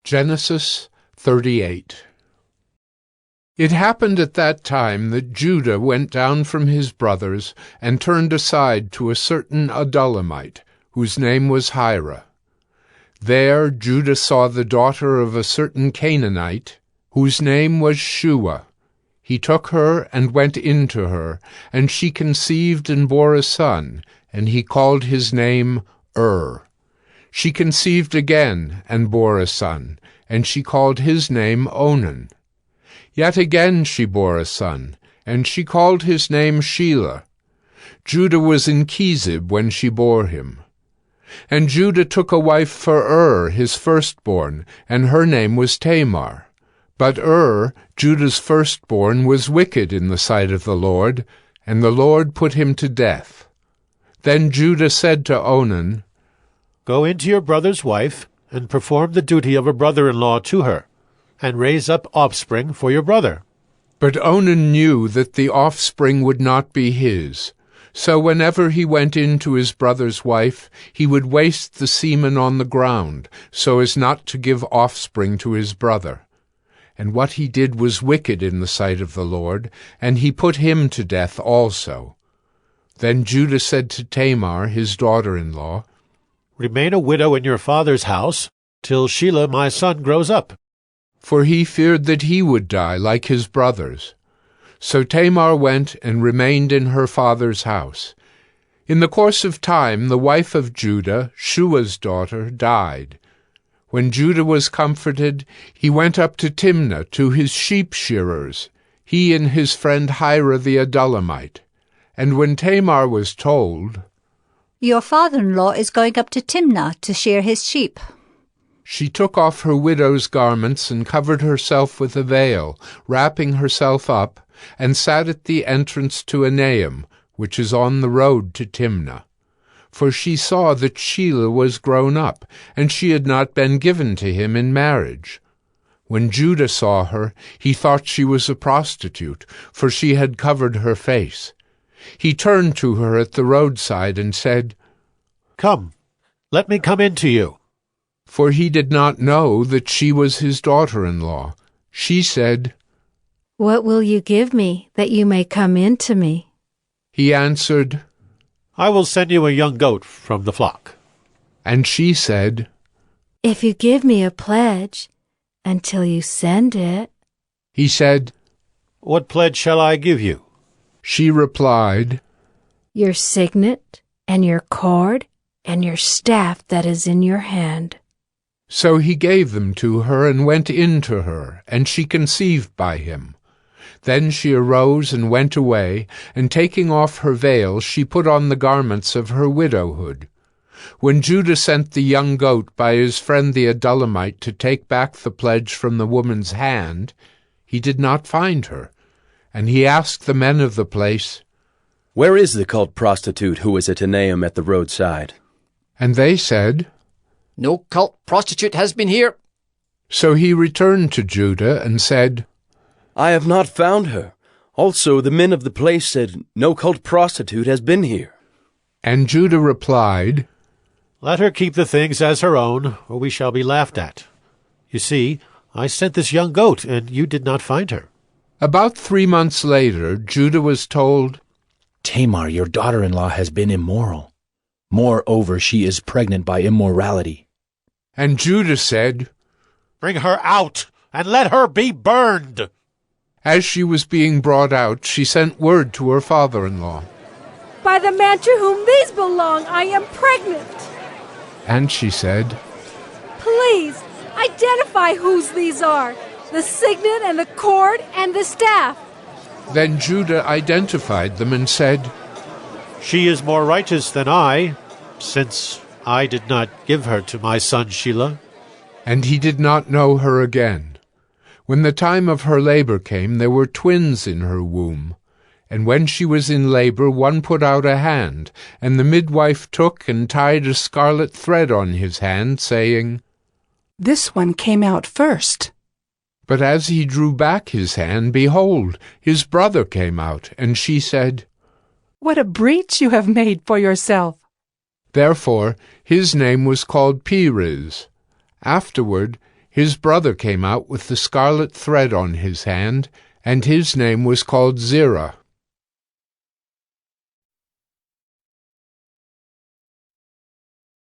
Genesis 38. It happened at that time that Judah went down from his brothers and turned aside to a certain Adullamite, whose name was Hira. There Judah saw the daughter of a certain Canaanite, whose name was Shua. He took her and went in to her, and she conceived and bore a son, and he called his name She conceived again and bore a son, and she called his name Onan. Yet again she bore a son, and she called his name Shelah. Judah was in Chezib when she bore him. And Judah took a wife for his firstborn, and her name was Tamar. But Judah's firstborn, was wicked in the sight of the Lord, and the Lord put him to death. Then Judah said to Onan, "Go into your brother's wife, and perform the duty of a brother-in-law to her, and raise up offspring for your brother." But Onan knew that the offspring would not be his. So whenever he went in to his brother's wife, he would waste the semen on the ground, so as not to give offspring to his brother. And what he did was wicked in the sight of the Lord, and he put him to death also. Then Judah said to Tamar, his daughter-in-law, "Remain a widow in your father's house, till Shelah my son grows up." For he feared that he would die like his brothers. So Tamar went and remained in her father's house. In the course of time the wife of Judah, Shua's daughter, died. When Judah was comforted, he went up to Timnah to his sheep-shearers, he and his friend Hira the Adullamite. And when Tamar was told, "Your father-in-law is going up to Timnah to shear his sheep," she took off her widow's garments and covered herself with a veil, wrapping herself up, and sat at the entrance to Enaim, which is on the road to Timnah. For she saw that Shelah was grown up, and she had not been given to him in marriage. When Judah saw her, he thought she was a prostitute, for she had covered her face. He turned to her at the roadside and said, "Come, let me come in to you." For he did not know that she was his daughter-in-law. She said, "What will you give me that you may come in to me?" He answered, "I will send you a young goat from the flock." And she said, "If you give me a pledge until you send it." He said, "What pledge shall I give you?" She replied, "Your signet and your cord and your staff that is in your hand." So he gave them to her and went in to her, and she conceived by him. Then she arose and went away, and taking off her veil, she put on the garments of her widowhood. When Judah sent the young goat by his friend the Adullamite to take back the pledge from the woman's hand, he did not find her. And he asked the men of the place, "Where is the cult prostitute who was at Enaim at the roadside?" And they said, "No cult prostitute has been here." So he returned to Judah and said, "I have not found her. Also the men of the place said, 'No cult prostitute has been here.'" And Judah replied, "Let her keep the things as her own, or we shall be laughed at. You see, I sent this young goat, and you did not find her." About 3 months later, Judah was told, "Tamar, your daughter-in-law, has been immoral. Moreover, she is pregnant by immorality." And Judah said, "Bring her out, and let her be burned." As she was being brought out, she sent word to her father-in-law. "By the man to whom these belong, I am pregnant." And she said, "Please, identify whose these are, the signet and the cord and the staff." Then Judah identified them and said, "She is more righteous than I, since I did not give her to my son Shelah." And he did not know her again. When the time of her labor came, there were twins in her womb. And when she was in labor, one put out a hand, and the midwife took and tied a scarlet thread on his hand, saying, "This one came out first." But as he drew back his hand, behold, his brother came out, and she said, "What a breach you have made for yourself." Therefore his name was called Perez. Afterward His brother came out with the scarlet thread on his hand, and his name was called Zerah.